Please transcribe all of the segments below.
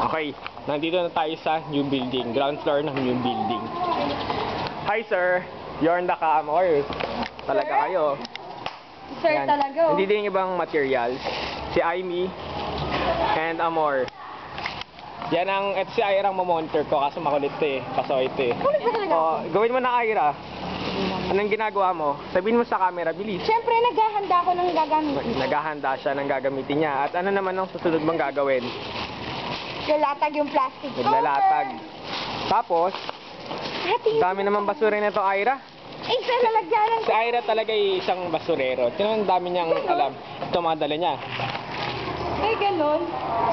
Okay, nandito na tayo sa new building. Ground floor ng new building. Hi sir, you're in the cam or talaga kayo? Sir, Yan. talaga. Oh. Nandito yung ibang materials. Si Aimee and Amor. Yan ang, at si Ira ang mamonitor ko kaso makulit to eh. Paso ito eh. Kulit ba talaga? Oh, gawin mo na Ira. Anong ginagawa mo? Sabihin mo sa camera, bilis. Siyempre, naghahanda ako ng gagamitin. Naghahanda siya ng gagamitin niya. At ano naman ang susunod mong gagawin? Lalatag yung plastic Naglalatag. Tapos, Hati. dami naman basura nito, Ira. Eh, sir, lalagyan ng... Si Ira talaga ay isang basurero. Tingnan ang dami niyang alam. Ito mga dala niya. Ay, ganun.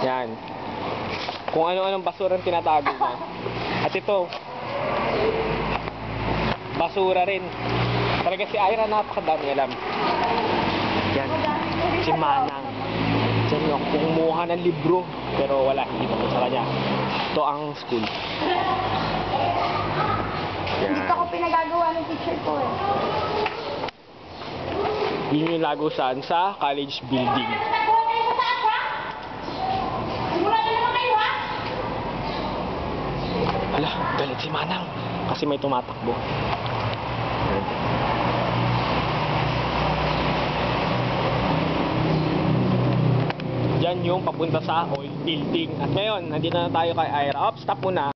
Yan. Kung ano-anong basura ang tinatago niya. At ito, basura rin. Talaga si Ira napakadami alam. Yan. Si Manang. Diyan yung kumuha ng libro. Pero wala, hindi naman sa kanya. Ito ang school. Yan. Dito ko pinagagawa ng teacher ko eh. Yun yung lago saan sa college building. Hala, galit si Manang. Kasi may tumatakbo. Yan yung papunta sa oil building. At ngayon, nandito na tayo kay Ira. Stop muna.